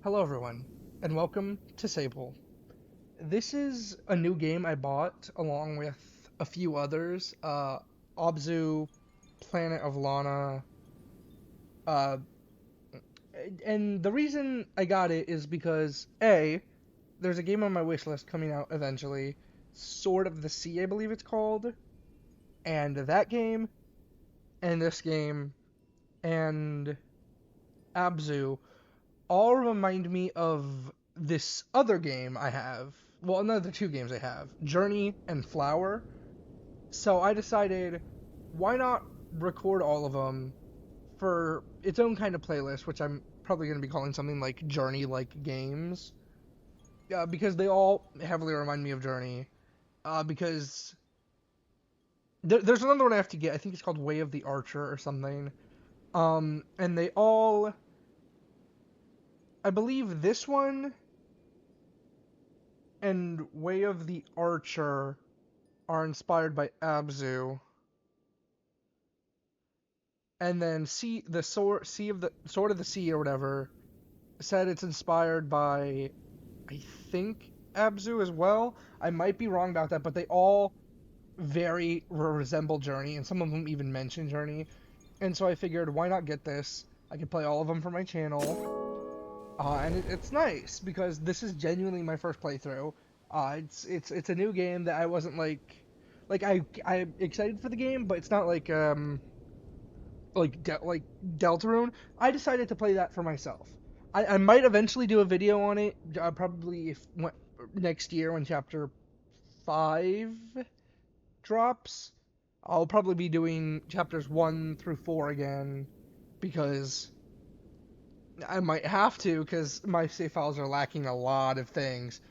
Hello everyone, and welcome to Sable. This is a new game I bought along with a few others. Obzu, Planet of Lana, uh, and the reason I got it is because A, there's a game on my wish list coming out eventually, Sword of the Sea, I believe it's called, and that game, and this game, and Abzu all remind me of this other game I have. Well, another two games I have, Journey and Flower. So I decided, why not record all of them for its own kind of playlist, which I'm probably going to be calling something like Journey-like games, because they all heavily remind me of Journey. Because there's another one I have to get. I think it's called Way of the Archer or something. And they all, I believe this one and Way of the Archer are inspired by Abzu. And then Sword of the Sea or whatever said it's inspired by, I think, Abzu as well. I might be wrong about that, but they all very resemble Journey, and some of them even mention Journey. And so I figured, why not get this? I could play all of them for my channel. And it's nice because this is genuinely my first playthrough. It's a new game that I wasn't I'm excited for the game, but it's not like Deltarune. I decided to play that for myself. I might eventually do a video on it, probably next year when Chapter 5 drops. I'll probably be doing chapters 1 through 4 again because I might have to because my save files are lacking a lot of things.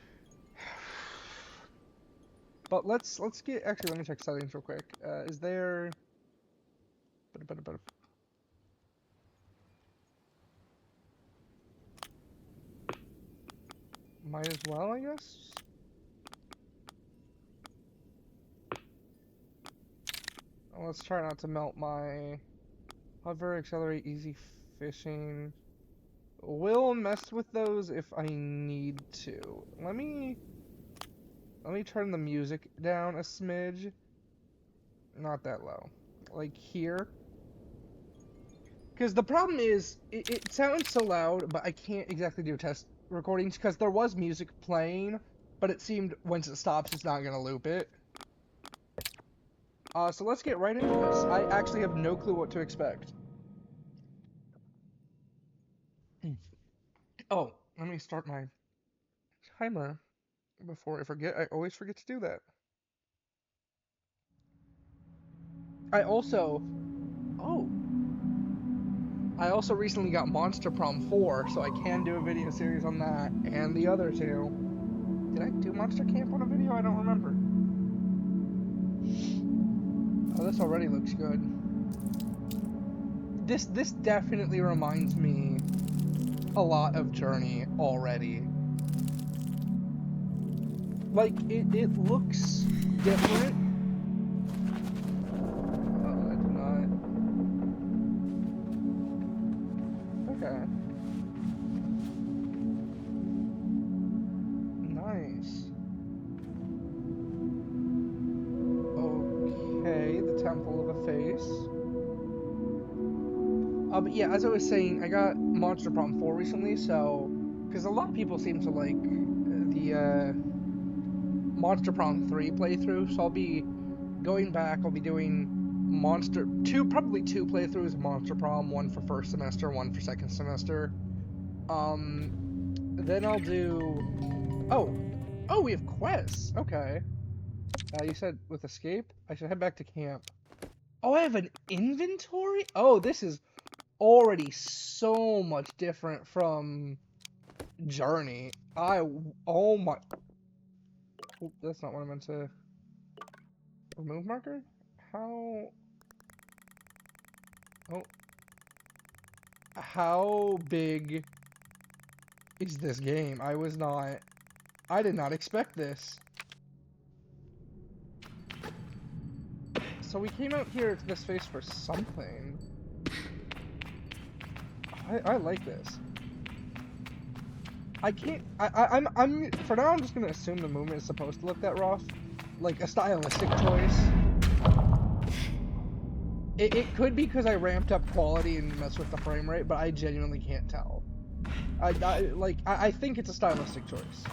But let's get actually let me check settings real quick. Is there might as well, I guess. Let's try not to melt my hover, accelerate, easy fishing. We'll mess with those if I need to. Let me turn the music down a smidge. Not that low. Like here. Because the problem is, it sounds so loud, but I can't exactly do test recordings because there was music playing, but it seemed once it stops, it's not going to loop it. So let's get right into this. I actually have no clue what to expect. Oh, let me start my timer before I forget. I always forget to do that. I also, oh, I also recently got Monster Prom 4, so I can do a video series on that and the other two. Did I do Monster Camp on a video? I don't remember. Oh, this already looks good. This definitely reminds me a lot of Journey already. Like, it looks different. Oh, I do not. Okay. Nice. Okay, the Temple of a Face. But yeah, as I was saying, I got Monster Prom 4 recently, so... Because a lot of people seem to like the Monster Prom 3 playthrough, so I'll be going back, I'll be doing probably two playthroughs of Monster Prom, one for first semester, one for second semester. Then I'll do... Oh, we have quests! Okay. You said with escape? I should head back to camp. Oh, I have an inventory? Oh, this is already so much different from Journey. Oh my... Oop, that's not what I meant to... Remove marker? How... Oh. How big is this game? I did not expect this. So we came out here to this face for something. I like this. I can't. I'm. For now, I'm just gonna assume the movement is supposed to look that rough, like a stylistic choice. It could be because I ramped up quality and messed with the frame rate, but I genuinely can't tell. I think it's a stylistic choice.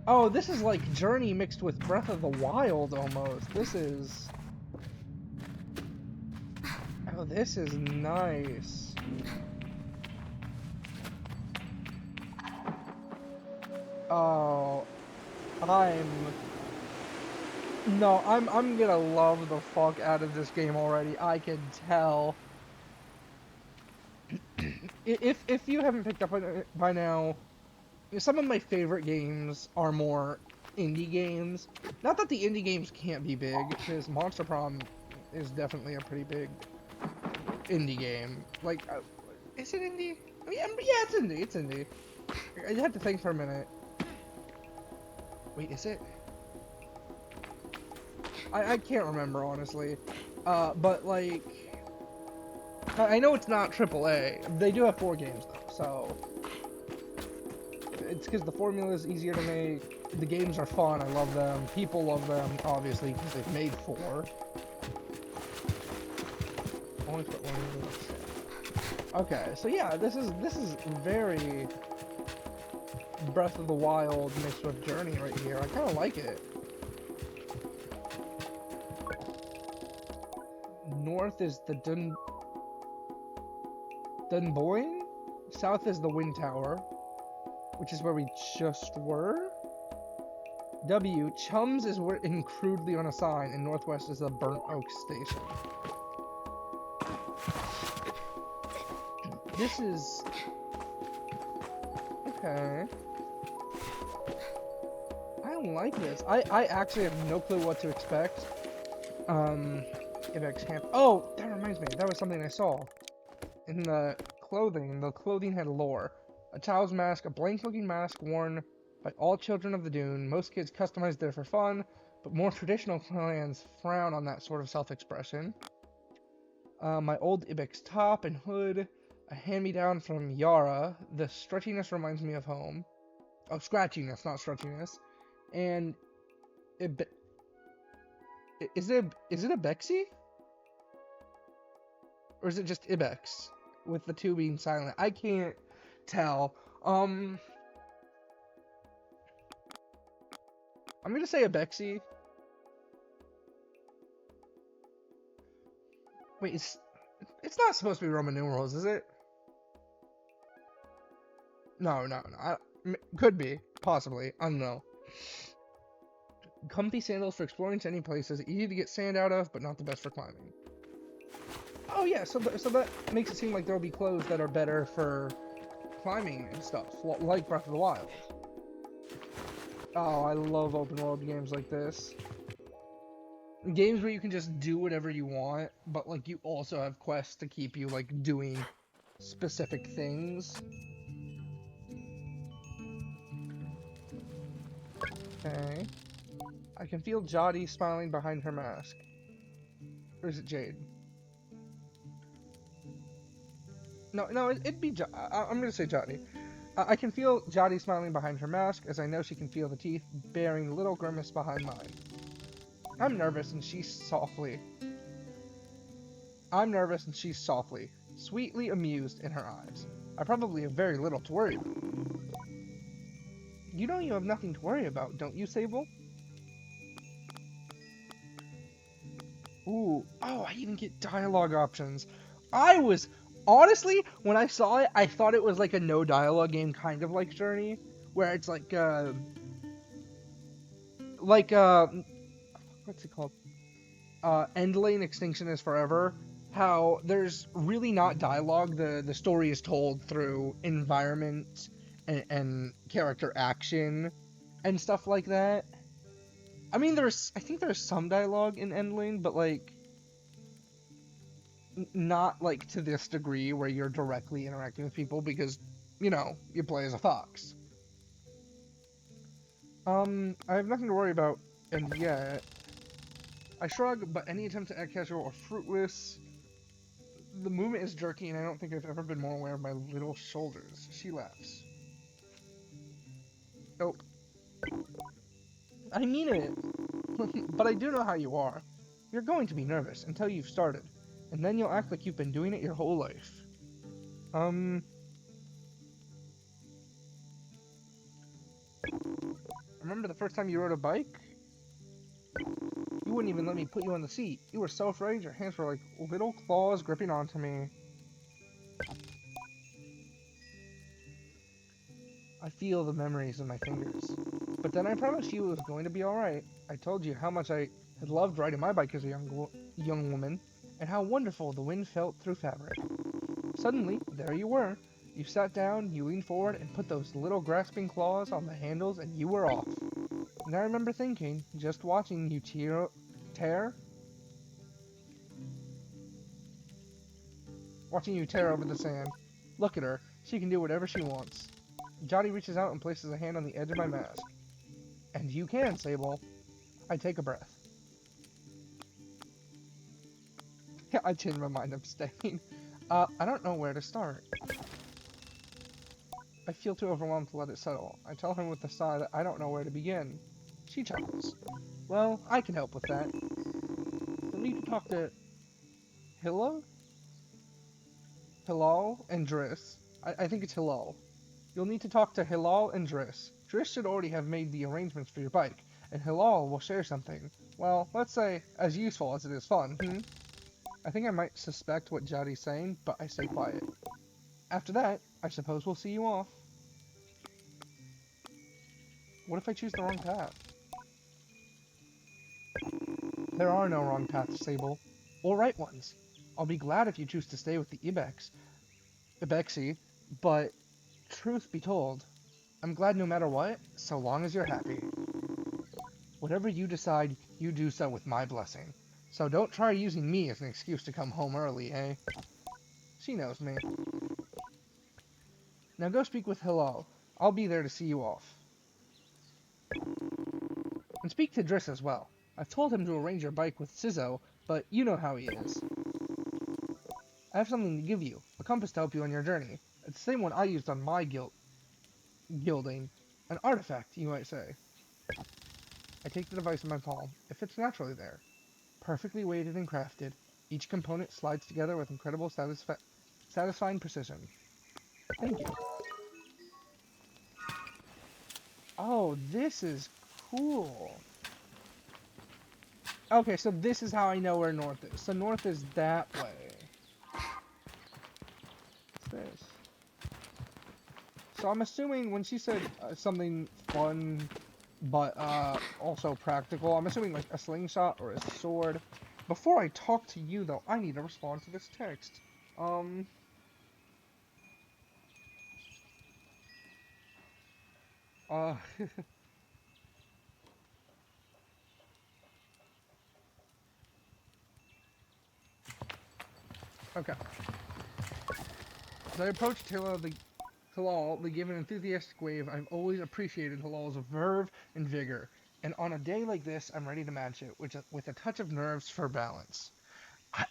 Oh, this is like Journey mixed with Breath of the Wild almost. This is. Oh, this is nice. Oh, I'm gonna love the fuck out of this game already. I can tell. If you haven't picked up on it by now, some of my favorite games are more indie games. Not that the indie games can't be big, because Monster Prom is definitely a pretty big indie game. Like, is it indie? Yeah, it's indie. It's indie. I had to think for a minute. Wait, is it? I can't remember, honestly. But, like, I know it's not AAA. They do have 4 games, though, so... It's because the formula is easier to make. The games are fun. I love them. People love them, obviously, because they've made 4. Only put one in the Okay, so yeah, this is very Breath of the Wild mixed with Journey right here. I kind of like it. North is the Dunboyne. South is the Wind Tower, which is where we just were. W, Chums is written crudely on a sign, and Northwest is the Burnt Oak Station. This is... Okay. I like this. I actually have no clue what to expect. Ibex Camp. Oh, that reminds me. That was something I saw. In the clothing had lore. A child's mask, a blank-looking mask worn by all children of the Dune. Most kids customize there for fun, but more traditional clans frown on that sort of self-expression. My old Ibex top and hood, a hand-me-down from Yara. The stretchiness reminds me of home. Oh, scratchiness, not stretchiness. And is it a Bexy? Or is it just Ibex? With the 2 being silent. I can't tell. I'm gonna say a Bexy. Wait, it's not supposed to be Roman numerals, is it? No. Could be. Possibly. I don't know. Comfy sandals for exploring to any places. Easy to get sand out of, but not the best for climbing. Oh yeah, so that makes it seem like there'll be clothes that are better for climbing and stuff, like Breath of the Wild. Oh, I love open world games like this. Games where you can just do whatever you want, but like you also have quests to keep you like doing specific things. Okay. I can feel Jody smiling behind her mask. Or is it Jade? No, it'd be I'm gonna say Jody. I can feel Jody smiling behind her mask, as I know she can feel the teeth bearing a little grimace behind mine. I'm nervous, and she's softly, sweetly amused in her eyes. I probably have very little to worry about. You know you have nothing to worry about, don't you, Sable? Ooh, oh, I even get dialogue options. Honestly, when I saw it, I thought it was like a no dialogue game, kind of like Journey, where it's like, what's it called? End Lane Extinction is Forever. How there's really not dialogue. The story is told through environment and character action and stuff like that. I mean, I think there's some dialogue in End Lane, but like, not like to this degree where you're directly interacting with people because, you know, you play as a fox. I have nothing to worry about, and yet I shrug, but any attempt to act casual or fruitless The movement is jerky, and I don't think I've ever been more aware of my little shoulders. She laughs. Oh, I mean it. But I do know how you are. You're going to be nervous until you've started, and then you'll act like you've been doing it your whole life. Um, remember the first time you rode a bike? You wouldn't even let me put you on the seat. You were so afraid your hands were like little claws gripping onto me. I feel the memories in my fingers. But then I promised you it was going to be alright. I told you how much I had loved riding my bike as a young woman, and how wonderful the wind felt through fabric. Suddenly, there you were. You sat down, you leaned forward, and put those little grasping claws on the handles, and you were off. And I remember thinking, just watching you tear, watching you tear over the sand. Look at her. She can do whatever she wants. Jotty reaches out and places a hand on the edge of my mask. And you can, Sable. I take a breath. I change my mind, I'm staying. I don't know where to start. I feel too overwhelmed to let it settle. I tell her with a sigh that I don't know where to begin. She chuckles. Well, I can help with that. You'll need to talk to Hilla? Hilal and Driss. I think it's Hilal. You'll need to talk to Hilal and Driss. Driss should already have made the arrangements for your bike, and Hilal will share something. Well, let's say, as useful as it is fun, I think I might suspect what Jotty's saying, but I stay quiet. After that, I suppose we'll see you off. What if I choose the wrong path? There are no wrong paths, Sable. Or right ones. I'll be glad if you choose to stay with the Ibexi, but truth be told, I'm glad no matter what, so long as you're happy. Whatever you decide, you do so with my blessing. So don't try using me as an excuse to come home early, eh? She knows me. Now go speak with Hilal. I'll be there to see you off. And speak to Driss as well. I've told him to arrange your bike with Sizzo, but you know how he is. I have something to give you, a compass to help you on your journey. It's the same one I used on my gilding. An artifact, you might say. I take the device in my palm. It fits naturally there. Perfectly weighted and crafted, each component slides together with incredible satisfying precision. Thank you. Oh, this is cool. Okay, so this is how I know where north is. So north is that way. What's this? So I'm assuming when she said something fun, but also practical, I'm assuming like a slingshot or a sword. Before I talk to you, though, I need to respond to this text. Uh, okay. As I approached Hilal, they give an enthusiastic wave. I've always appreciated Hilal's verve and vigor, and on a day like this, I'm ready to match it, with a touch of nerves for balance.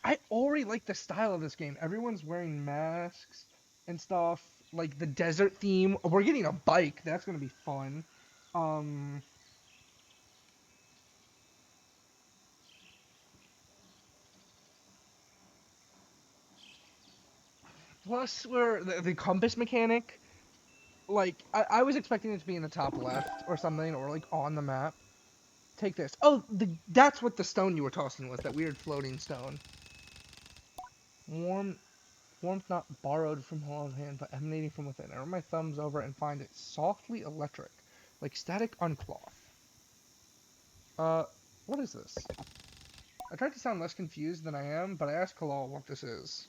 I already like the style of this game. Everyone's wearing masks and stuff, like the desert theme. We're getting a bike. That's gonna be fun. Um, Plus, the compass mechanic. Like I was expecting it to be in the top left or something, or like on the map. Take this. Oh, that's what the stone you were tossing was. That weird floating stone. Warm, warmth not borrowed from Helen's hand, but emanating from within. I run my thumbs over and find it softly electric, like static on cloth. Uh, what is this? I tried to sound less confused than I am, but I asked Kalal what this is.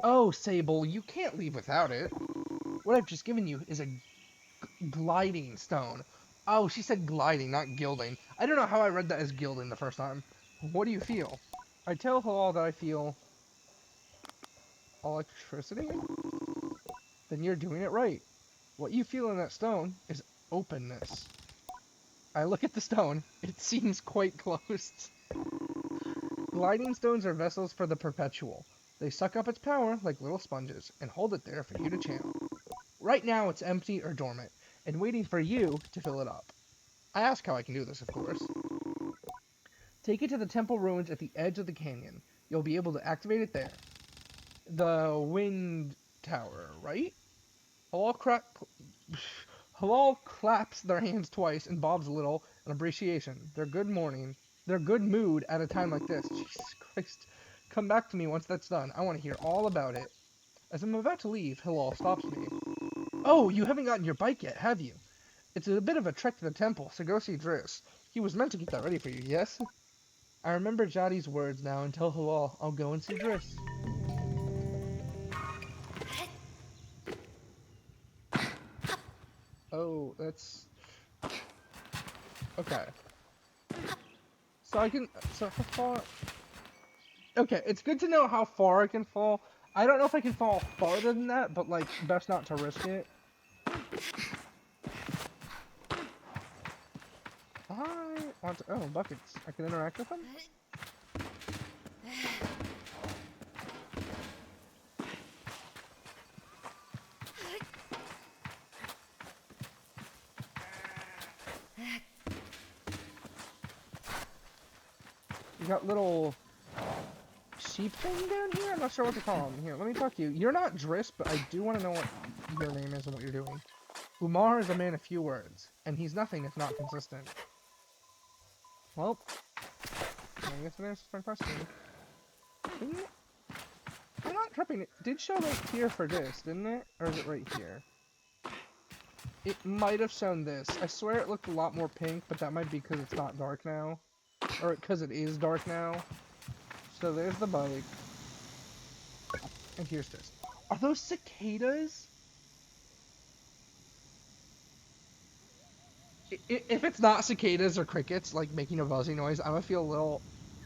Oh, Sable, you can't leave without it. What I've just given you is a gliding stone. Oh, she said gliding, not gilding. I don't know how I read that as gilding the first time. What do you feel? I tell Halal that I feel electricity? Then you're doing it right. What you feel in that stone is openness. I look at the stone. It seems quite closed. Gliding stones are vessels for the perpetual. They suck up its power like little sponges and hold it there for you to channel. Right now it's empty or dormant, and waiting for you to fill it up. I ask how I can do this, of course. Take it to the temple ruins at the edge of the canyon. You'll be able to activate it there. The wind tower, right? Halal claps their hands twice and bobs a little in appreciation. Their good mood at a time like this. Jesus Christ. Come back to me once that's done. I want to hear all about it. As I'm about to leave, Halal stops me. Oh, you haven't gotten your bike yet, have you? It's a bit of a trek to the temple, so go see Driss. He was meant to get that ready for you, yes? I remember Jadi's words now and tell Halal I'll go and see Driss. Oh, that's... Okay. So how far... Okay, it's good to know how far I can fall. I don't know if I can fall farther than that, but, like, best not to risk it. I want to... Oh, buckets. I can interact with them? You got little... sheep thing down here? I'm not sure what to call them. Here, let me talk to you. You're not Driss, but I do want to know what your name is and what you're doing. Umar is a man of few words, and he's nothing if not consistent. Well, I guess that answers my question. I'm not tripping. It did show right here for this, didn't it? Or is it right here? It might have shown this. I swear it looked a lot more pink, but that might be because it's not dark now. Or because it is dark now. So there's the bike. And here's this. Are those cicadas? If it's not cicadas or crickets, like, making a buzzy noise, I'm gonna feel a little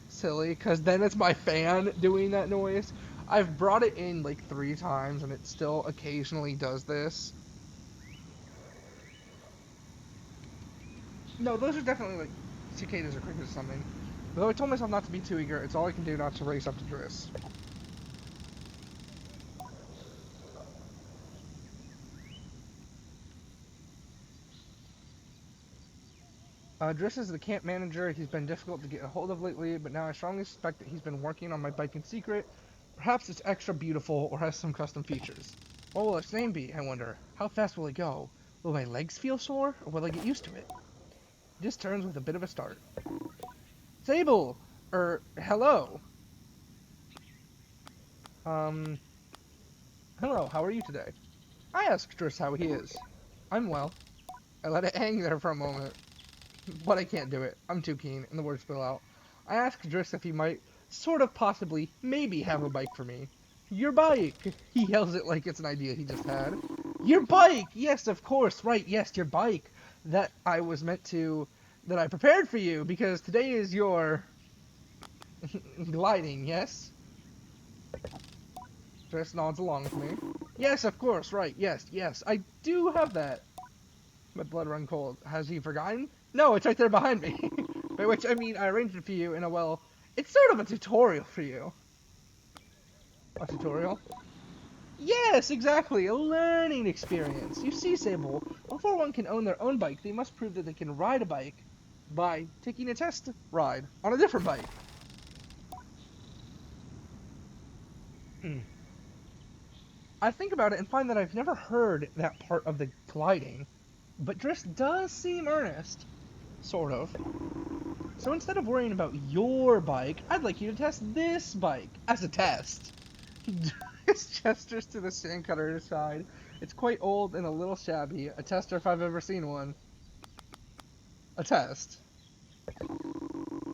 silly, because then it's my fan doing that noise. I've brought it in, like, 3 times, and it still occasionally does this. No, those are definitely, like, cicadas or crickets or something. Though I told myself not to be too eager, it's all I can do not to race up to Driss. Driss is the camp manager. He's been difficult to get a hold of lately, but now I strongly suspect that he's been working on my bike in secret. Perhaps it's extra beautiful or has some custom features. What will its name be, I wonder? How fast will it go? Will my legs feel sore, or will I get used to it? This turns with a bit of a start. Sable! Hello! Hello, how are you today? I asked Driss how he is. I'm well. I let it hang there for a moment. But I can't do it. I'm too keen, and the words spill out. I asked Driss if he might, sort of possibly, maybe have a bike for me. Your bike! He yells it like it's an idea he just had. Your bike! Yes, of course, right, yes, your bike. That I prepared for you, because today is your... gliding, yes? Driss nods along with me. Yes, of course, right, yes, I do have that. My blood run cold. Has he forgotten? No, it's right there behind me. By which I mean I arranged it for you in a, well, it's sort of a tutorial for you. A tutorial? Yes, exactly, a learning experience. You see, Sable, before one can own their own bike, they must prove that they can ride a bike by taking a test ride on a different bike. I think about it and find that I've never heard that part of the gliding, but Driss does seem earnest. Sort of. So instead of worrying about your bike, I'd like you to test this bike as a test. Driss gestures to the sandcutter side. It's quite old and a little shabby. A tester if I've ever seen one. A test.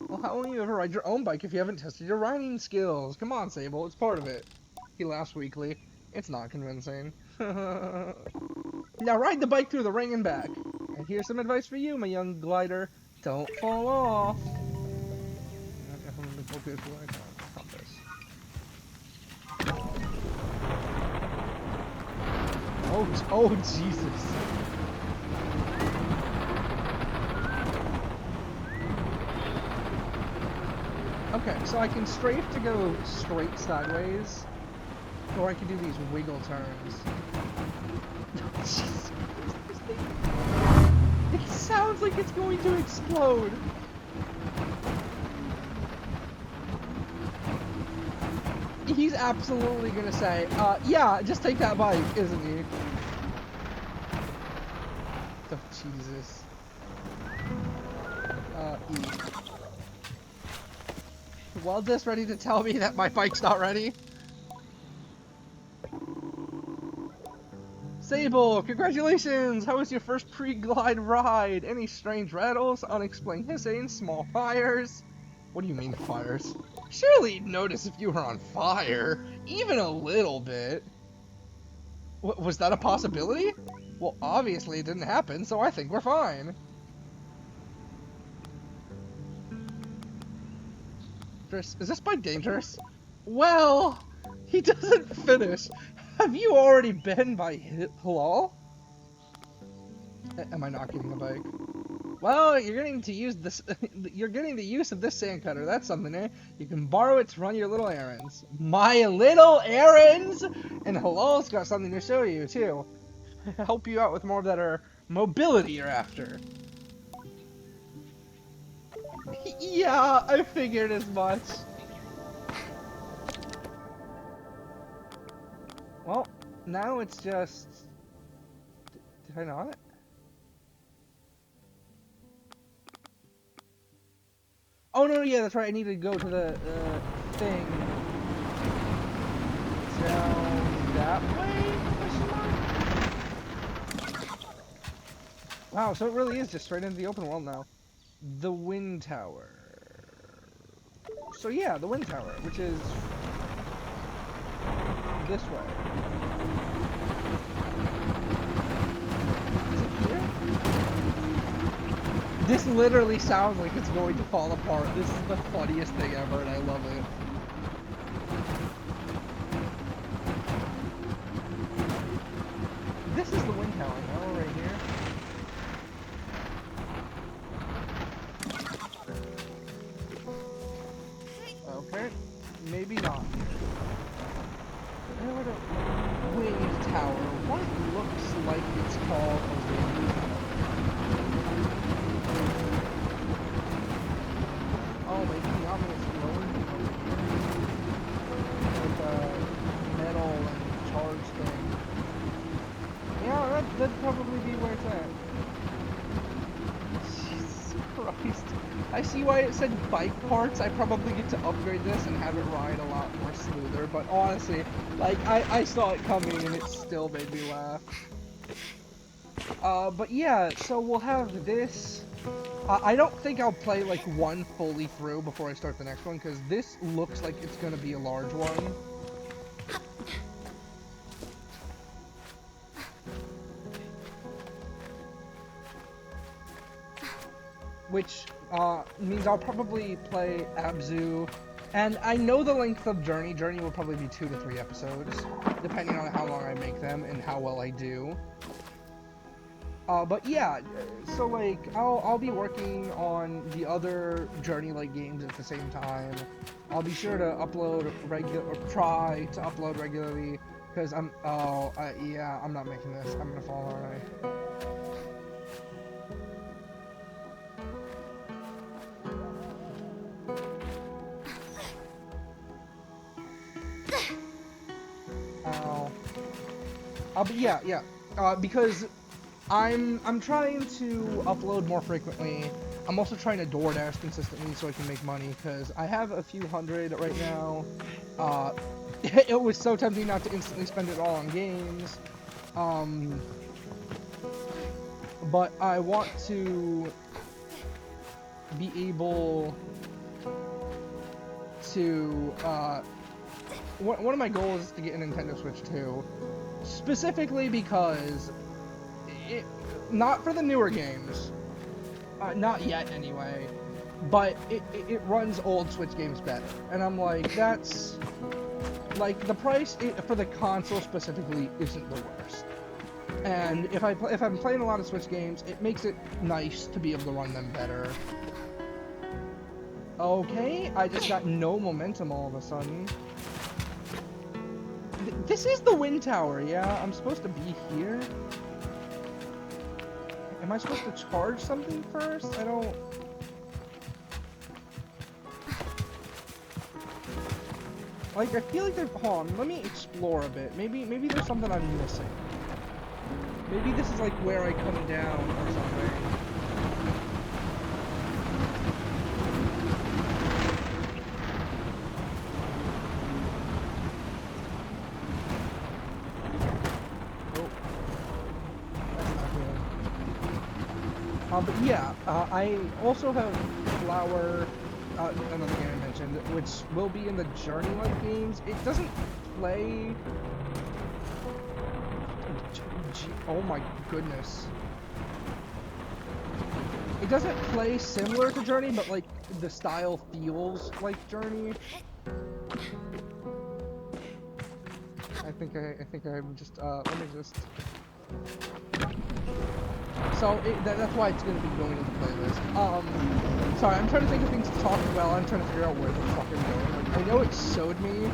Well, how will you ever ride your own bike if you haven't tested your riding skills? Come on, Sable, it's part of it. He laughs weakly. It's not convincing. Now ride the bike through the ring and back. And here's some advice for you, my young glider. Don't fall off. Oh, Jesus. Okay, so I can strafe to go straight sideways, or I can do these wiggle turns. It sounds like it's going to explode. He's absolutely gonna say, yeah, just take that bike, isn't he? Oh, Jesus. E. Well, just ready to tell me that my bike's not ready? Sable, congratulations! How was your first pre-glide ride? Any strange rattles, unexplained hissing, small fires? What do you mean fires? Surely you'd notice if you were on fire, even a little bit. Was that a possibility? Well, obviously it didn't happen, so I think we're fine. Is this bike dangerous? Well, he doesn't finish. Have you already been by Halal? Am I not getting a bike? Well, you're getting to use this. You're getting the use of this sand cutter. That's something, eh? You can borrow it to run your little errands. My little errands! And Halal's got something to show you too. Help you out with more of that mobility you're after. Yeah, I figured as much. Well, now it's just... Did I not? Oh, no, yeah, that's right. I need to go to the thing. Down that way? Wow, so it really is just straight into the open world now. The wind tower. So yeah, the wind tower, which is this way. Is it here? This literally sounds like it's going to fall apart. This is the funniest thing ever, and I love it. This is the wind tower, no? Right here. Okay, maybe not. Wind tower. What looks like it's called a wind tower? Oh, maybe the ominous glowing thing over here. With metal and charge thing. Yeah, that'd probably be where it's at. Jesus Christ. I see why it said bike parts. I probably get to upgrade this and have it ride a lot more smoother, but honestly, like, I saw it coming and it still made me laugh. But yeah, so we'll have this. I don't think I'll play, like, one fully through before I start the next one, because this looks like it's gonna be a large one. Which means I'll probably play Abzu, and I know the length of Journey. Journey will probably be 2 to 3 episodes, depending on how long I make them and how well I do. But yeah, so like I'll be working on the other Journey-like games at the same time. I'll be sure to upload try to upload regularly, because yeah, I'm not making this. I'm gonna fall, aren't I? But yeah, because I'm trying to upload more frequently. I'm also trying to DoorDash consistently so I can make money, because I have a few hundred right now. It was so tempting not to instantly spend it all on games. But I want to be able to, one of my goals is to get a Nintendo Switch 2. Specifically because, not for the newer games, not yet anyway, but it runs old Switch games better. And I'm like, that's, like, the price for the console specifically isn't the worst. And if I'm playing a lot of Switch games, it makes it nice to be able to run them better. Okay, I just got no momentum all of a sudden. This is the wind tower, yeah? I'm supposed to be here? Am I supposed to charge something first? I don't... Like, I feel like they're... Hold on, let me explore a bit. Maybe there's something I'm missing. Maybe this is like where I come down or something. But yeah, I also have Flower, another game I mentioned, which will be in the Journey-like games. It doesn't play... Oh my goodness. It doesn't play similar to Journey, but like, the style feels like Journey. I think I'm just, let me just... So, that's why it's going to be going to the playlist. Sorry, I'm trying to think of things to talk about. I'm trying to figure out where the fuck I'm going. Like, I know it showed me,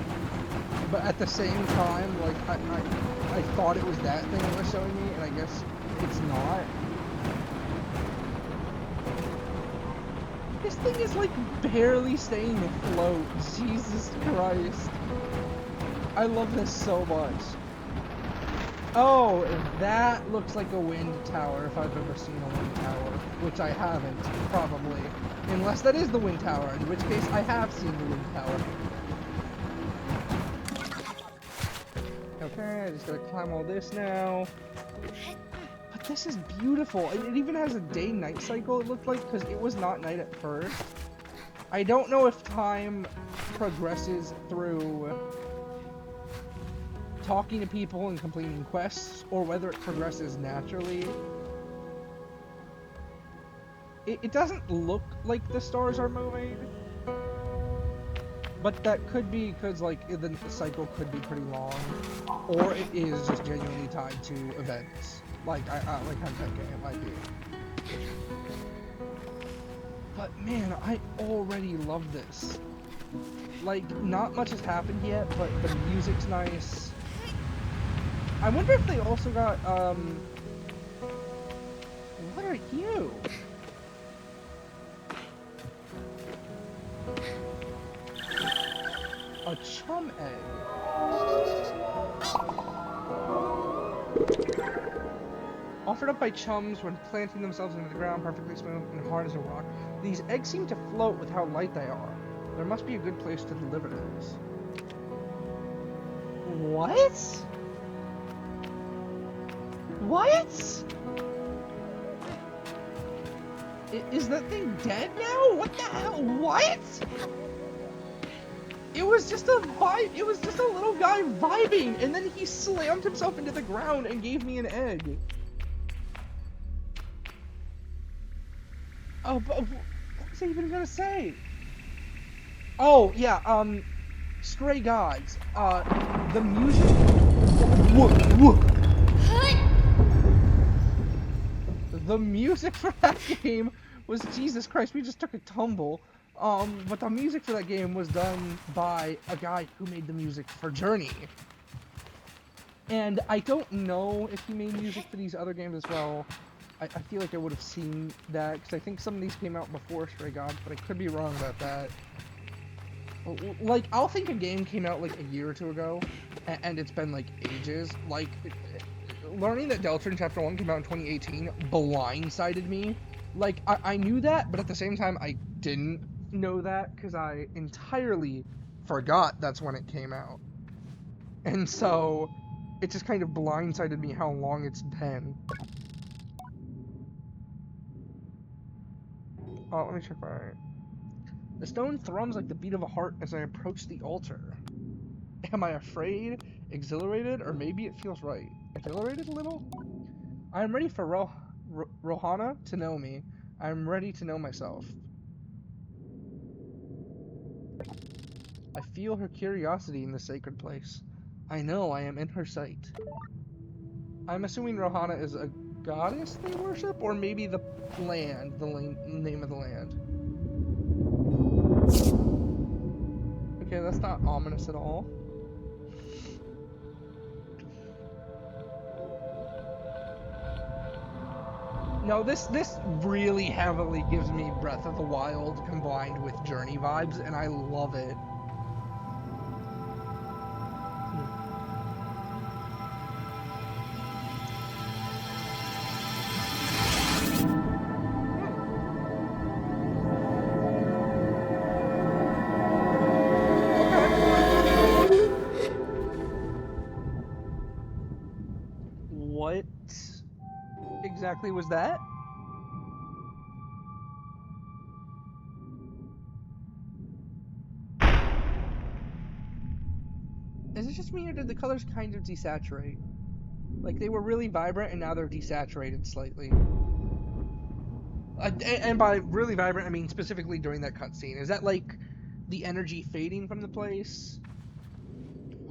but at the same time, like, I thought it was that thing it was showing me, and I guess it's not. This thing is, like, barely staying afloat. Jesus Christ. I love this so much. Oh, that looks like a wind tower, if I've ever seen a wind tower. Which I haven't, probably. Unless that is the wind tower, in which case I have seen the wind tower. Okay, I just gotta climb all this now. But this is beautiful. It even has a day-night cycle, it looked like, because it was not night at first. I don't know if time progresses through talking to people and completing quests, or whether it progresses naturally. It doesn't look like the stars are moving, but that could be because, like, the cycle could be pretty long, or it is just genuinely tied to events, like I'm thinking it might be. But man, I already love this. Like, not much has happened yet, but the music's nice. I wonder if they also got, what are you? A chum egg. Offered up by chums when planting themselves into the ground, perfectly smooth and hard as a rock. These eggs seem to float with how light they are. There must be a good place to deliver those. What? What? Is that thing dead now? What the hell? What? It was just a vibe. It was just a little guy vibing, and then he slammed himself into the ground and gave me an egg. Oh, but what was I even gonna say? Oh, yeah, Stray Gods. The music... The music for that game was... Jesus Christ, we just took a tumble. But the music for that game was done by a guy who made the music for Journey. And I don't know if he made music for these other games as well. I feel like I would have seen that, because I think some of these came out before Stray Gods, but I could be wrong about that. Like, I'll think a game came out like a year or two ago, and it's been like ages. Like, learning that Deltarune Chapter 1 came out in 2018 blindsided me. Like, I knew that, but at the same time, I didn't know that, because I entirely forgot that's when it came out. And so, it just kind of blindsided me how long it's been. Oh, let me check my... The stone thrums like the beat of a heart as I approach the altar. Am I afraid, exhilarated, or maybe it feels right? Exhilarated a little? I am ready for Rohana to know me. I am ready to know myself. I feel her curiosity in the sacred place. I know I am in her sight. I'm assuming Rohana is a goddess they worship, or maybe the land, the name of the land. Okay, that's not ominous at all. No, this really heavily gives me Breath of the Wild combined with Journey vibes, and I love it. What exactly was that? Is it just me, or did the colors kind of desaturate? Like, they were really vibrant, and now they're desaturated slightly. And by really vibrant, I mean specifically during that cutscene. Is that, like, the energy fading from the place?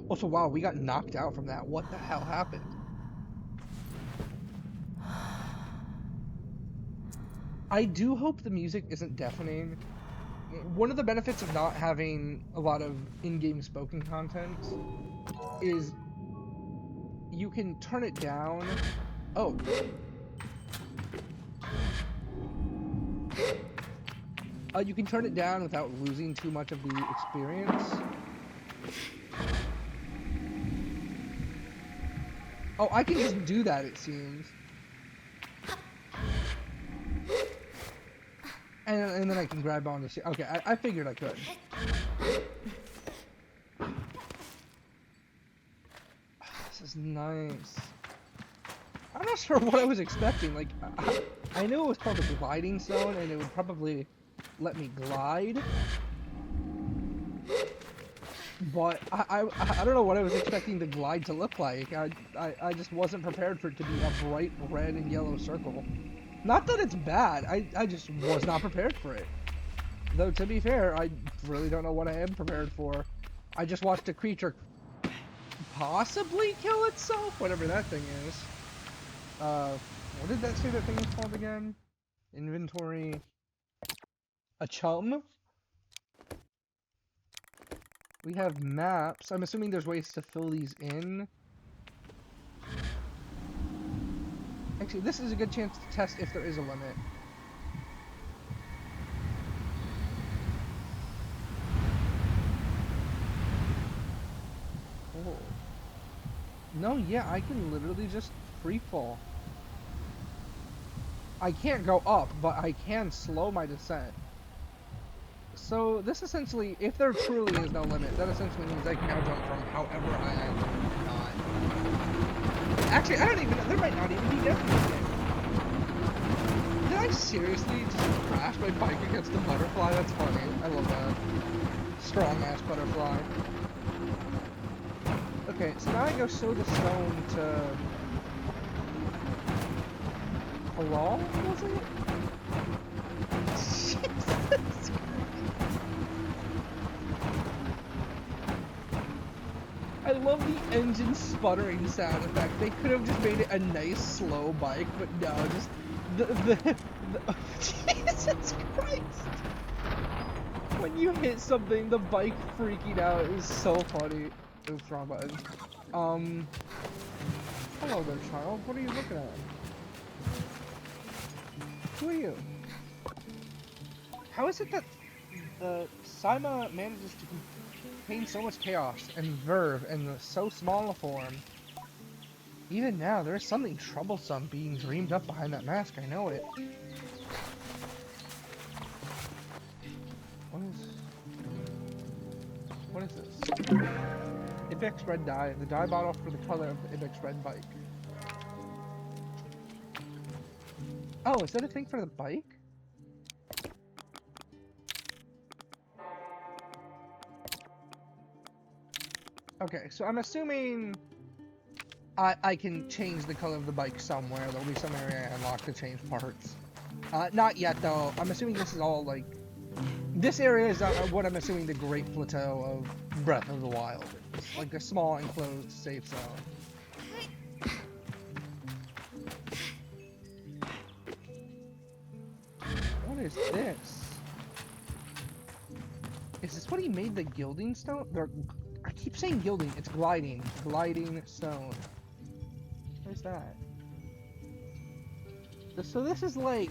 Also, wow, we got knocked out from that. What the hell happened? I do hope the music isn't deafening. One of the benefits of not having a lot of in-game spoken content is you can turn it down. Oh. You can turn it down without losing too much of the experience. Oh, I can just do that, it seems. And then I can grab onto shit. Okay, I figured I could. This is nice. I'm not sure what I was expecting. Like, I knew it was called a gliding zone, and it would probably let me glide. But I don't know what I was expecting the glide to look like. I just wasn't prepared for it to be a bright red and yellow circle. Not that it's bad, I just was not prepared for it. Though, to be fair, I really don't know what I am prepared for. I just watched a creature possibly kill itself, whatever that thing is. What did that say that thing was called again? Inventory. A chum? We have maps. I'm assuming there's ways to fill these in. Actually, this is a good chance to test if there is a limit. Oh. No, yeah, I can literally just free fall. I can't go up, but I can slow my descent. So this essentially, if there truly is no limit, that essentially means I can now jump from however I am not. Actually, I don't even know, there might not even be death in this game. Did I seriously just crash my bike against the butterfly? That's funny. I love that. Strong-ass butterfly. Okay, so now I go show the stone to... Hello? Was it? Jesus Christ. I love the engine sputtering sound effect. They could have just made it a nice slow bike, but no, just the Jesus Christ! When you hit something, the bike freaking out is so funny. It was wrong button. Hello there, child. What are you looking at? Who are you? How is it that the Saima manages to contain so much chaos and verve in so small a form? Even now, there is something troublesome being dreamed up behind that mask. I know it. What is this? Ibex red dye. The dye bottle for the color of the Ibex red bike. Oh, is that a thing for the bike? Okay, so I'm assuming I can change the color of the bike somewhere. There'll be some area I unlock to change parts. Not yet, though. I'm assuming this is all, like... This area is what I'm assuming the Great Plateau of Breath of the Wild is. Like a small enclosed safe zone. What is this? Is this what he made the gilding stone? I keep saying gilding. It's gliding. Gliding stone. Where's that? So this is like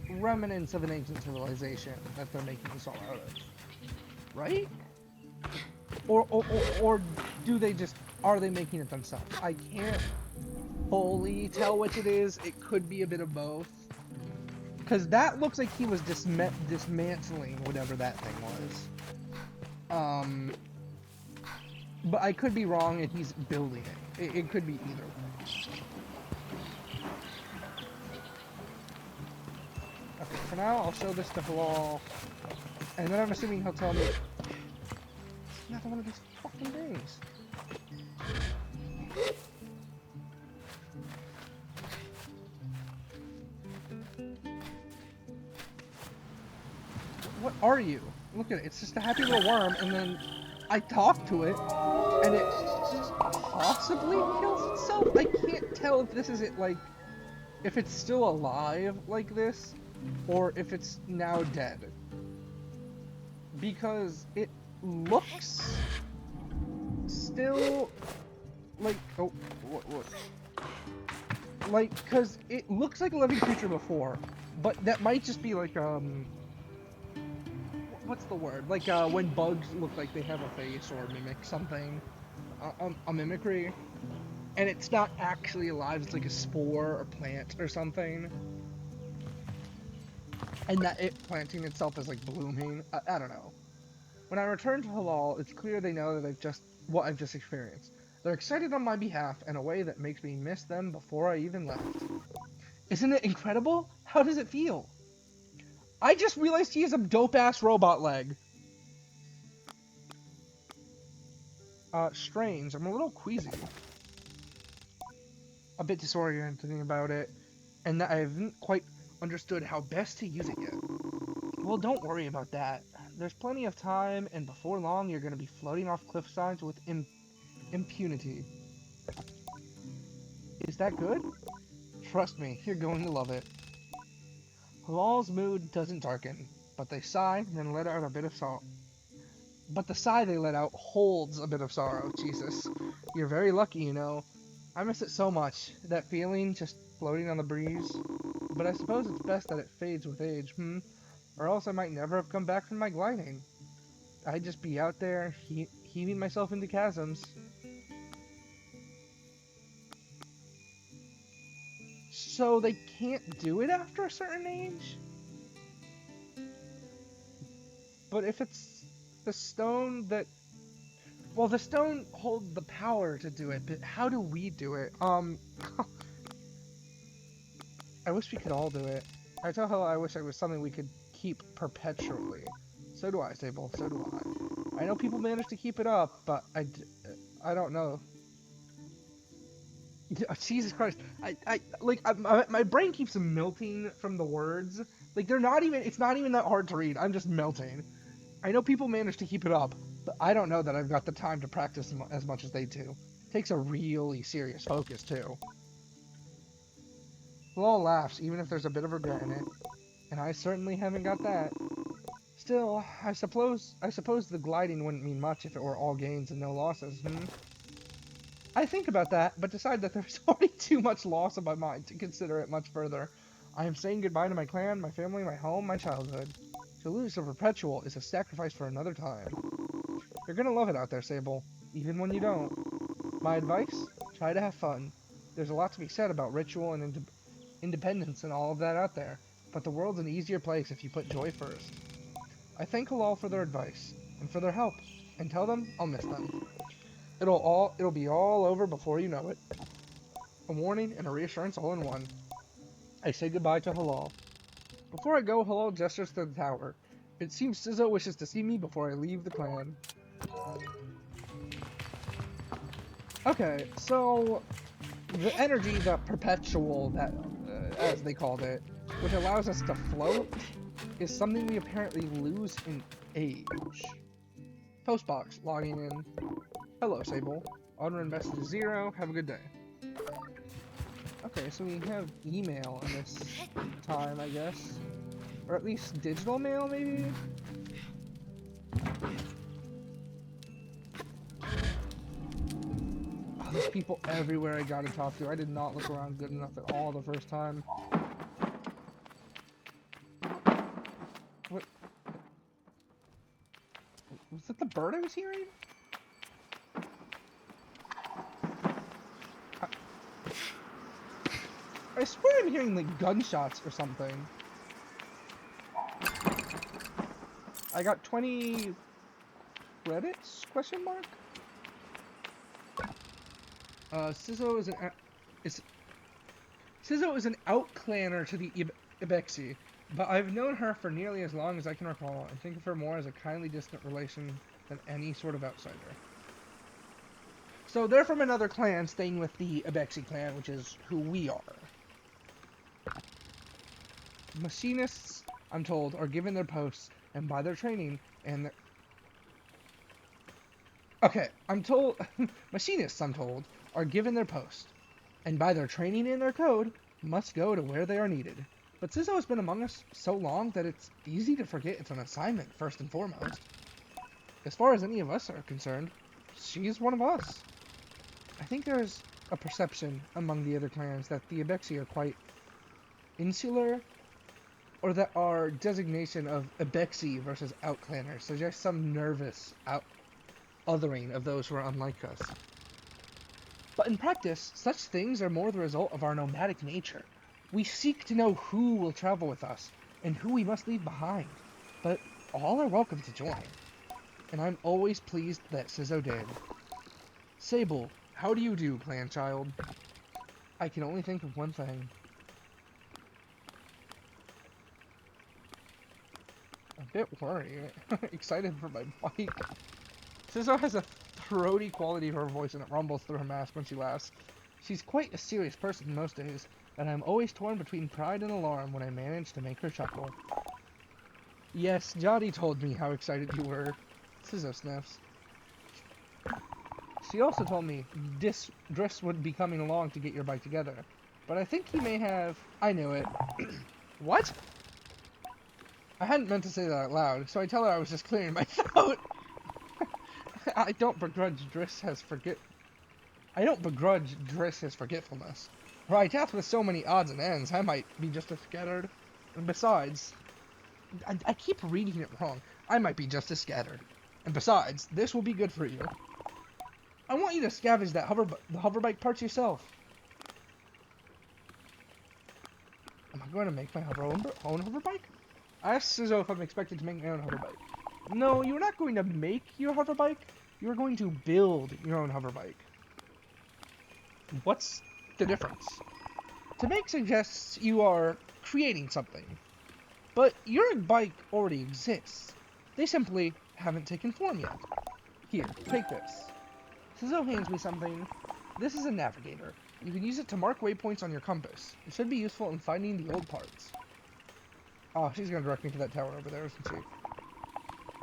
remnants of an ancient civilization that they're making this all out of, right? Or do they just, are they making it themselves? I can't fully tell which it is. It could be a bit of both. Because that looks like he was dismantling whatever that thing was. But I could be wrong and he's building it. It could be either way. Okay, for now I'll show this to Halal. And then I'm assuming he'll tell me it's another one of these fucking things. What are you? Look at it. It's just a happy little worm, and then I talk to it, and it possibly kills itself? I can't tell if this is it, like, if it's still alive like this, or if it's now dead. Because it looks still like, oh, what? Like, because it looks like a living creature before, but that might just be like, what's the word? Like, when bugs look like they have a face or mimic something, a mimicry, and it's not actually alive, it's like a spore or plant or something, and that it planting itself is like blooming. I don't know. When I return to Halal, it's clear they know that what I've just experienced. They're excited on my behalf in a way that makes me miss them before I even left. Isn't it incredible? How does it feel? I just realized he has a dope-ass robot leg. Strange. I'm a little queasy. A bit disoriented thinking about it, and that I haven't quite understood how best to use it yet. Well, don't worry about that. There's plenty of time, and before long you're going to be floating off cliff sides with impunity. Is that good? Trust me, you're going to love it. Halal's mood doesn't darken, but they sigh and then let out a bit of sorrow. But the sigh they let out holds a bit of sorrow. Jesus. You're very lucky, you know. I miss it so much. That feeling just floating on the breeze. But I suppose it's best that it fades with age, Or else I might never have come back from my gliding. I'd just be out there, heaving myself into chasms. So they can't do it after a certain age? But if it's the stone that... Well, the stone holds the power to do it, but how do we do it? I wish we could all do it. I tell her I wish it was something we could keep perpetually. So do I, Sable. So do I. I know people manage to keep it up, but I don't know. Jesus Christ. My brain keeps melting from the words. Like, it's not even that hard to read. I'm just melting. I know people manage to keep it up, but I don't know that I've got the time to practice as much as they do. It takes a really serious focus, too. Lol laughs, even if there's a bit of regret in it. And I certainly haven't got that. Still, I suppose the gliding wouldn't mean much if it were all gains and no losses, I think about that, but decide that there's already too much loss on my mind to consider it much further. I am saying goodbye to my clan, my family, my home, my childhood. To lose a perpetual is a sacrifice for another time. You're gonna love it out there, Sable, even when you don't. My advice? Try to have fun. There's a lot to be said about ritual and independence and all of that out there, but the world's an easier place if you put joy first. I thank Halal for their advice, and for their help, and tell them I'll miss them. It'll be all over before you know it. A warning and a reassurance all in one. I say goodbye to Halal. Before I go, Halal gestures to the tower. It seems Sizzo wishes to see me before I leave the clan. Okay, so the energy, the perpetual, that as they called it, which allows us to float, is something we apparently lose in age. Postbox, logging in. Hello, Sable. Unread message is 0. Have a good day. Okay, so we have email in this time, I guess. Or at least digital mail, maybe? There's people everywhere I gotta talk to. I did not look around good enough at all the first time. What? Was that the bird I was hearing? I swear I'm hearing like gunshots or something. I got 20 credits? Question mark? Sizzo is an outclanner to the Ibexi, but I've known her for nearly as long as I can recall, and think of her more as a kindly distant relation than any sort of outsider. So they're from another clan staying with the Ibexi clan, which is who we are. Machinists, I'm told, are given their posts, and by their training, and their... Okay, I'm told... Machinists, I'm told, are given their post, and by their training and their code, must go to where they are needed. But Sizzo has been among us so long that it's easy to forget it's an assignment, first and foremost. As far as any of us are concerned, she's one of us. I think there's a perception among the other clans that the Ibexi are quite insular, or that our designation of Ibexi versus outclanners suggests some nervous othering of those who are unlike us. But in practice, such things are more the result of our nomadic nature. We seek to know who will travel with us, and who we must leave behind, but all are welcome to join. And I'm always pleased that Sizzo did. Sable, how do you do, clan child? I can only think of one thing. A bit worried. Excited for my bike. Sizzo has a throaty quality to her voice, and it rumbles through her mask when she laughs. She's quite a serious person most days, and I'm always torn between pride and alarm when I manage to make her chuckle. Yes, Jody told me how excited you were. Sizzo sniffs. She also told me Driss would be coming along to get your bike together, but I think he may have... I knew it. What? I hadn't meant to say that out loud, so I tell her I was just clearing my throat. I don't begrudge Driss his forgetfulness. Right, as with so many odds and ends, I might be just as scattered. And besides, I keep reading it wrong. I might be just as scattered. And besides, this will be good for you. I want you to scavenge the hoverbike parts yourself. Am I going to make my own hoverbike? I asked Sizzo if I'm expected to make my own hoverbike. No, you're not going to make your hoverbike. You're going to build your own hoverbike. What's the difference? To make suggests you are creating something. But your bike already exists. They simply haven't taken form yet. Here, take this. Sizzo hands me something. This is a navigator. You can use it to mark waypoints on your compass. It should be useful in finding the old parts. Oh, she's going to direct me to that tower over there, isn't she?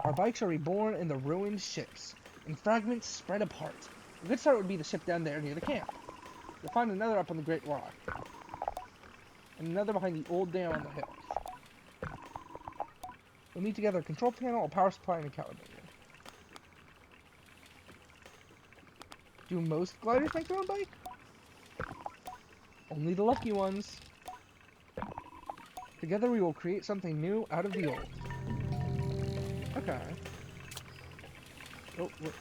Our bikes are reborn in the ruined ships, and fragments spread apart. A good start would be the ship down there near the camp. You'll find another up on the Great Rock, and another behind the old dam on the hill. We'll need together a control panel, a power supply, and a calibrator. Do most gliders make their own bike? Only the lucky ones. Together we will create something new out of the old. Okay. Oh, what?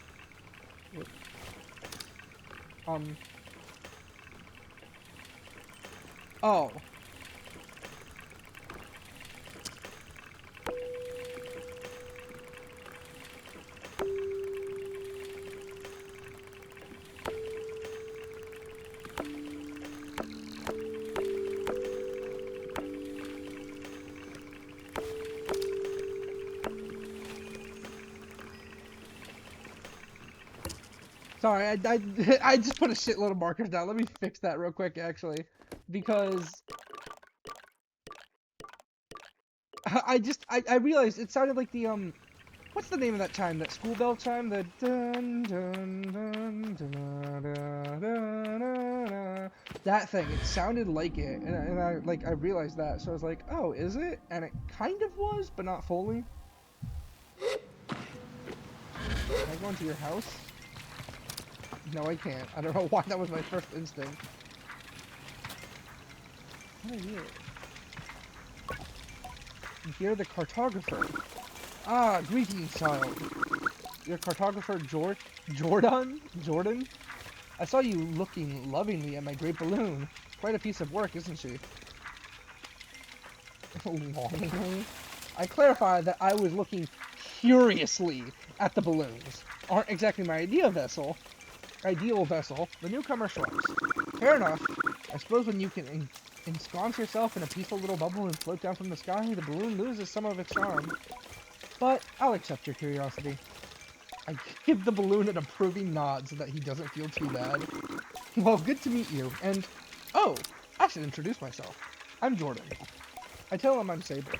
Oh. Sorry, I just put a shitload of markers down. Let me fix that real quick, actually, because I realized it sounded like the what's the name of that chime? That school bell chime? The dun dun dun dun dun dun dun. That thing. It sounded like it, and I realized that, so I was like, oh, is it? And it kind of was, but not fully. Can I go into your house? No, I can't. I don't know why that was my first instinct. What are you? You're the cartographer. Ah, greetings, child. You're cartographer Jordan? Jordan? I saw you looking lovingly at my great balloon. Quite a piece of work, isn't she? Longingly? I clarified that I was looking curiously at the balloons. Aren't exactly my ideal vessel. The newcomer shrugs. Fair enough. I suppose when you can ensconce yourself in a peaceful little bubble and float down from the sky, the balloon loses some of its charm. But I'll accept your curiosity. I give the balloon an approving nod so that he doesn't feel too bad. Well, good to meet you, and... Oh, I should introduce myself. I'm Jordan. I tell him I'm Sable.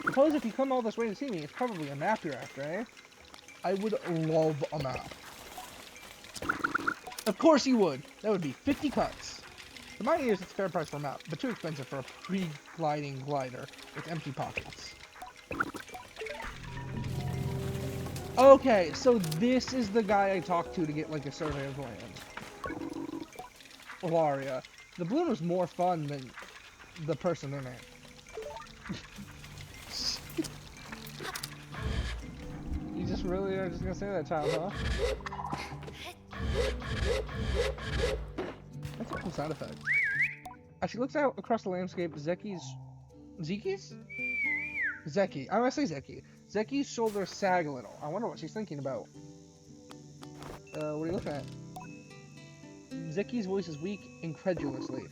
Suppose if you come all this way to see me, it's probably a map you're after, eh? I would love a map. Of course you would! That would be 50 cuts. The mind is it's fair price for a map, but too expensive for a pre-gliding glider with empty pockets. Okay, so this is the guy I talked to get like a survey of land. Ilaria. The balloon was more fun than the person in it. You just really are just gonna say that, child, huh? That's a cool sound effect. As she looks out across the landscape, Zeki. I'm gonna say Zeki. Zeki's shoulders sag a little. I wonder what she's thinking about. What are you looking at? Zeki's voice is weak, incredulously.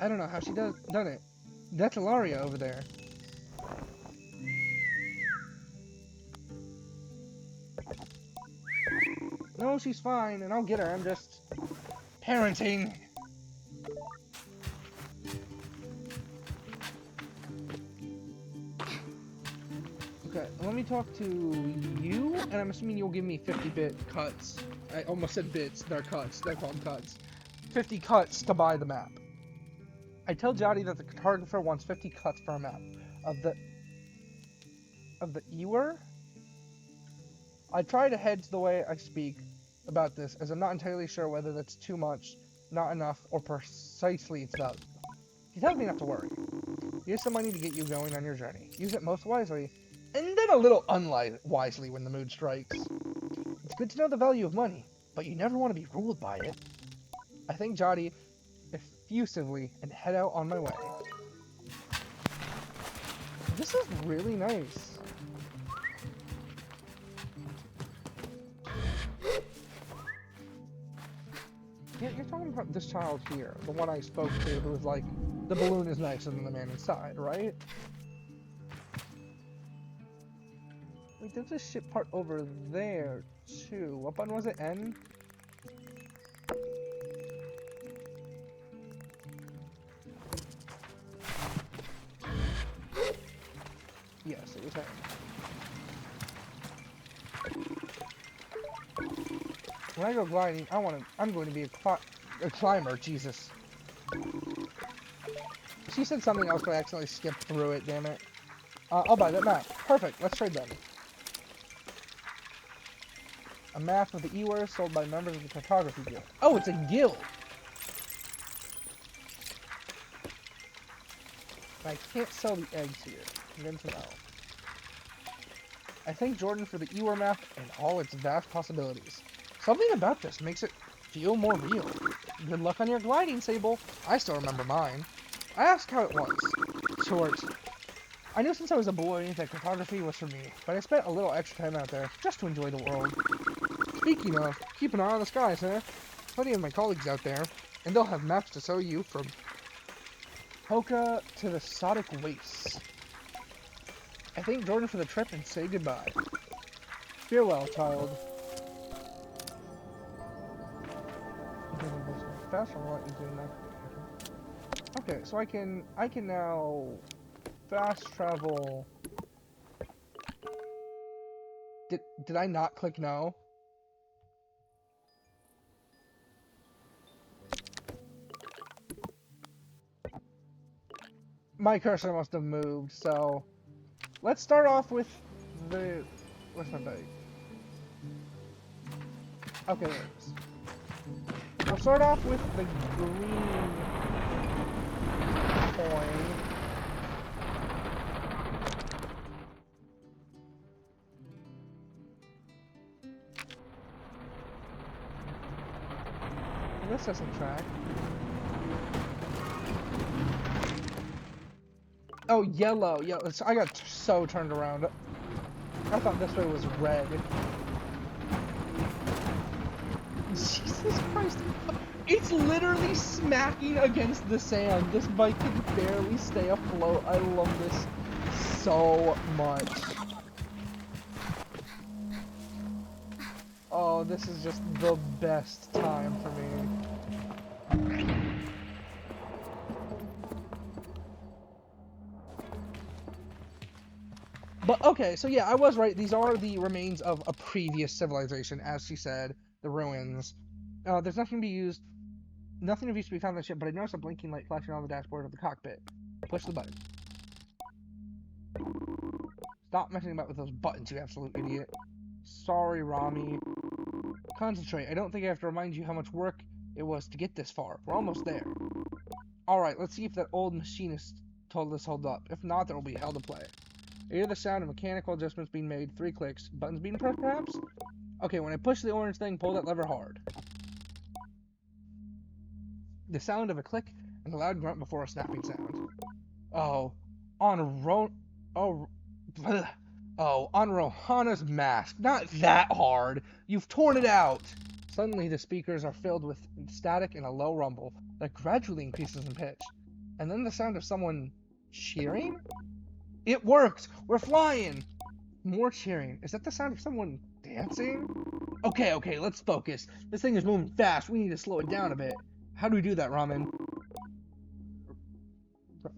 I don't know how she done it. That's Ilaria over there. No, she's fine, and I'll get her. I'm just... parenting! Okay, let me talk to you, and I'm assuming you'll give me 50-bit cuts. I almost said bits. They're cuts. They're called cuts. 50 cuts to buy the map. I tell Jotty that the cartographer wants 50 cuts for a map. Of the Ewer? I try to hedge the way I speak about this, as I'm not entirely sure whether that's too much, not enough, or precisely its value. He tells me not to worry. Here's some money to get you going on your journey. Use it most wisely, and then a little unwisely when the mood strikes. It's good to know the value of money, but you never want to be ruled by it. I thank Jotty effusively and head out on my way. This is really nice. Yeah, you're talking about this child here, the one I spoke to who was like, the balloon is nicer than the man inside, right? Wait, there's a ship part over there, too. What button was it? N? Yes, it was N. When I go gliding, I'm going to be a climber, Jesus. She said something else, but I accidentally skipped through it, damn it. I'll buy that map. Perfect, let's trade them. A map of the Ewer sold by members of the Cartography Guild. Oh, it's a guild! I can't sell the eggs here. Good to know. I thank Jordan for the Ewer map and all its vast possibilities. Something about this makes it feel more real. Good luck on your gliding, Sable. I still remember mine. I asked how it was. Short. I knew since I was a boy that cartography was for me, but I spent a little extra time out there just to enjoy the world. Speaking of, keep an eye on the skies, huh? Plenty of my colleagues out there, and they'll have maps to show you from Hoka to the Sodic Wastes. I thank Jordan for the trip and say goodbye. Farewell, child. Faster, I'll let you do that. Okay, so I can now fast travel. Did I not click no? My cursor must have moved, so let's start off with the... Where's my bag? Okay, there it is. we'll start off with the green coin. This doesn't track. Oh, yellow. Yellow. I got so turned around. I thought this way was red. Jesus Christ. It's literally smacking against the sand. This bike can barely stay afloat. I love this so much. Oh, this is just the best time for me. But okay, so yeah, I was right. These are the remains of a previous civilization, as she said, the ruins. There's nothing to use to be found on the ship, but I noticed a blinking light flashing on the dashboard of the cockpit. Push the button. Stop messing about with those buttons, you absolute idiot. Sorry, Rami. Concentrate. I don't think I have to remind you how much work it was to get this far. We're almost there. Alright, let's see if that old machinist told us hold up. If not, there will be hell to play. I hear the sound of mechanical adjustments being made. 3 clicks. Buttons being pressed, perhaps? Okay, when I push the orange thing, pull that lever hard. The sound of a click and a loud grunt before a snapping sound. Oh, on Rohana's mask. Not that hard. You've torn it out. Suddenly, the speakers are filled with static and a low rumble that gradually increases in pitch. And then the sound of someone cheering? It worked! We're flying! More cheering. Is that the sound of someone dancing? Okay, let's focus. This thing is moving fast. We need to slow it down a bit. How do we do that, Ramin?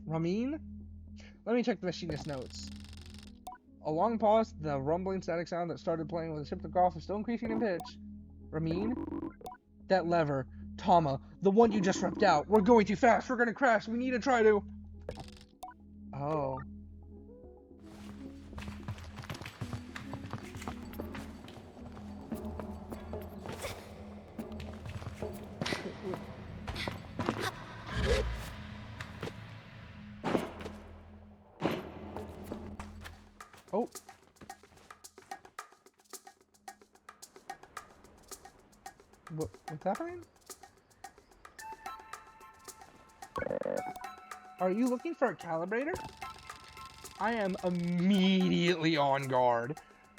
Ramin? Let me check the machinist notes. A long pause, the rumbling static sound that started playing when the ship took off is still increasing in pitch. Ramin? That lever. Tama, the one you just ripped out. We're going too fast. We're gonna crash. We need to try to... Oh. Oh. What's happening? Are you looking for a calibrator? I am immediately on guard.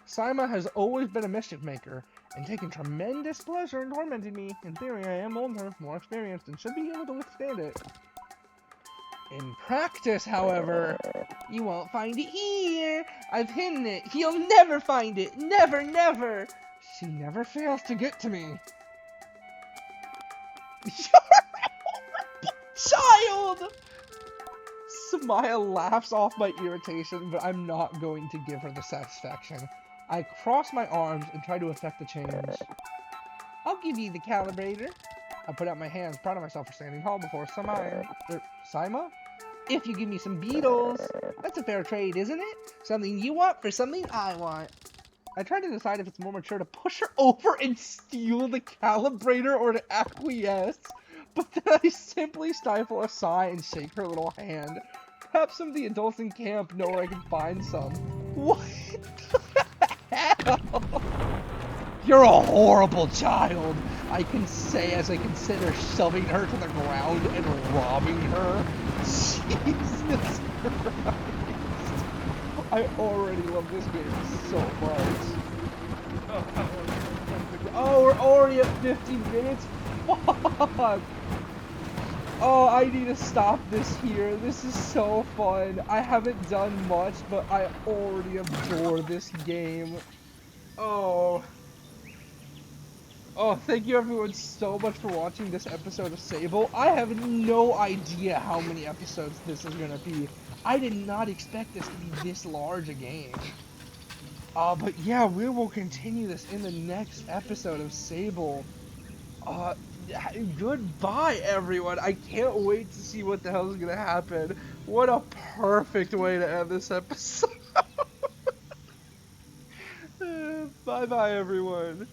Saima has always been a mischief maker and taken tremendous pleasure in tormenting me. In theory, I am older, more experienced, and should be able to withstand it. In practice, however, you won't find it here. I've hidden it. He'll never find it. Never, never. She never fails to get to me. You're a child! Smile laughs off my irritation, but I'm not going to give her the satisfaction. I cross my arms and try to effect the change. I'll give you the calibrator. I put out my hands, proud of myself for standing tall before Saima? If you give me some beetles. That's a fair trade, isn't it? Something you want for something I want. I try to decide if it's more mature to push her over and steal the calibrator or to acquiesce, but then I simply stifle a sigh and shake her little hand. Perhaps some of the adults in camp know where I can find some. What the hell? You're a horrible child, I can say as I consider shoving her to the ground and robbing her. Jesus Christ. I already love this game so much. Oh, we're already at 15 minutes? Fuck! Oh, I need to stop this here. This is so fun. I haven't done much, but I already adore this game. Oh. Oh, thank you everyone so much for watching this episode of Sable. I have no idea how many episodes this is gonna be. I did not expect this to be this large a game. But yeah, we will continue this in the next episode of Sable. Goodbye everyone. I can't wait to see what the hell is gonna happen. What a perfect way to end this episode. Bye bye everyone.